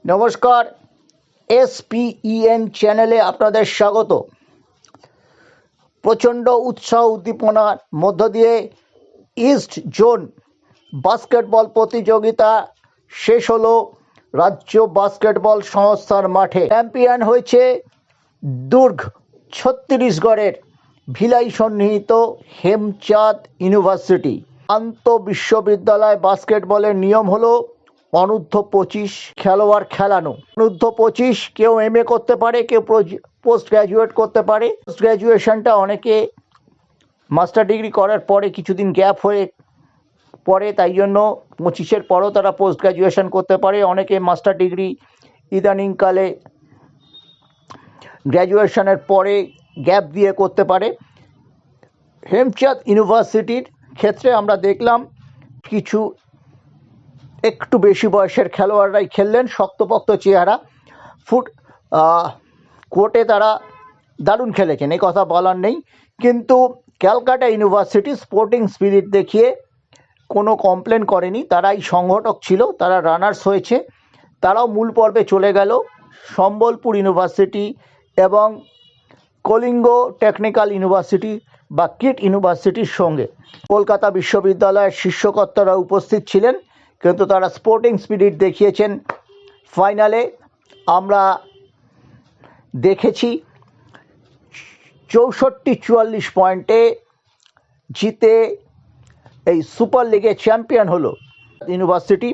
নমস্কার, SPEN চ্যানেলে আপনাদের স্বাগত। প্রচণ্ড উৎসাহ উদ্দীপনার মধ্য দিয়ে ইস্ট জোন বাস্কেটবল প্রতিযোগিতা শেষ হলো রাজ্য বাস্কেটবল সংস্থার মাঠে। চ্যাম্পিয়ন হয়েছে দুর্গ ছত্তিশগড়ের ভিলাই সন্নিহিত হেমচাঁদ ইউনিভার্সিটি। আন্তঃবিশ্ববিদ্যালয় বাস্কেটবলের নিয়ম হলো অনূর্ধ্ব-25 খেলোয়াড় খেলানো। অনূর্ধ্ব-25 কেউ MA করতে পারে, কেউ পোস্ট গ্র্যাজুয়েট করতে পারে। পোস্ট গ্র্যাজুয়েশনটা অনেকে মাস্টার ডিগ্রি করার পরে কিছুদিন গ্যাপ হয়ে পড়ে, তাই জন্য 25-এর পরও তারা পোস্ট গ্র্যাজুয়েশন করতে পারে। অনেকে মাস্টার ডিগ্রি ইদানিংকালে গ্র্যাজুয়েশনের পরে গ্যাপ দিয়ে করতে পারে। হেমচাঁদ ইউনিভার্সিটির ক্ষেত্রে আমরা দেখলাম কিছু একটু বেশি বয়সের খেলোয়াড়রাই খেললেন। শক্তপোক্ত চেহারা, কোর্টে তারা দারুণ খেলেছেন, এই কথা বলার নেই। কিন্তু ক্যালকাটা ইউনিভার্সিটি স্পোর্টিং স্পিরিট দেখিয়ে কোনো কমপ্লেন করেনি। তারাই সংগঠক ছিল, তারা রানার্স হয়েছে। তারাও মূল পর্বে চলে গেল সম্বলপুর ইউনিভার্সিটি এবং কলিঙ্গ টেকনিক্যাল ইউনিভার্সিটি বা কিট ইউনিভার্সিটির সঙ্গে। কলকাতা বিশ্ববিদ্যালয়ের শীর্ষকর্তারা উপস্থিত ছিলেন, কিন্তু তারা স্পোর্টিং স্পিরিট দেখিয়েছেন। ফাইনালে আমরা দেখেছি 64-44 পয়েন্টে জিতে এই সুপার লিগে চ্যাম্পিয়ন হলো ইউনিভার্সিটি।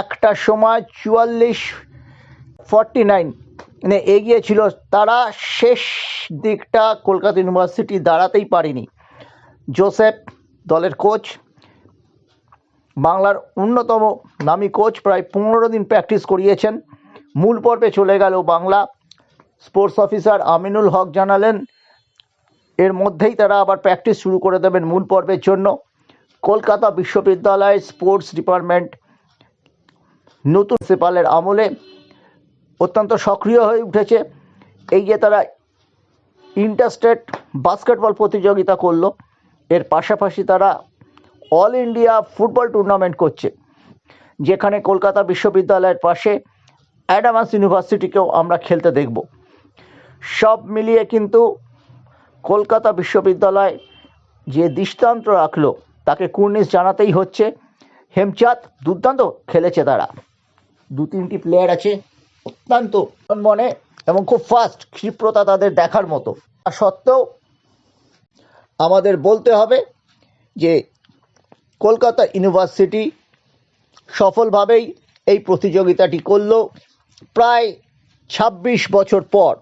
একটা সময় 44-49 এগিয়ে ছিল তারা। শেষ দিকটা কলকাতা ইউনিভার্সিটি দাঁড়াতেই পারেনি। জোসেফ দলের কোচ, বাংলার অন্যতম নামী কোচ, প্রায় 15 দিন প্র্যাকটিস করিয়েছেন। মূল পর্বে চলে গেল বাংলা। স্পোর্টস অফিসার আমিনুল হক জানালেন এর মধ্যেই তারা আবার প্র্যাকটিস শুরু করে দেবেন মূল পর্বের জন্য। কলকাতা বিশ্ববিদ্যালয় স্পোর্টস ডিপার্টমেন্ট নতুন প্রিন্সিপালের আমলে অত্যন্ত সক্রিয় হয়ে উঠেছে। এই যে তারা ইন্টারস্টেট বাস্কেটবল প্রতিযোগিতা করলো, এর পাশাপাশি তারা অল ইন্ডিয়া ফুটবল টুর্নামেন্ট করছে, যেখানে কলকাতা বিশ্ববিদ্যালয়ের পাশে অ্যাডামাস ইউনিভার্সিটিকেও আমরা খেলতে দেখব। সব মিলিয়ে কিন্তু কলকাতা বিশ্ববিদ্যালয় যে দৃষ্টান্ত রাখলো তাকে কুর্নিশ জানাতেই হচ্ছে। হেমচাঁদ দুর্দান্ত খেলেছে, তারা 2-3টি প্লেয়ার আছে অত্যন্ত মনে এবং খুব ফাস্ট, ক্ষিপ্রতা তাদের দেখার মতো। তা সত্ত্বেও আমাদের বলতে হবে যে কলকাতা ইউনিভার্সিটি সফলভাবেই এই প্রতিযোগিতাটি করল প্রায় 26 বছর পর।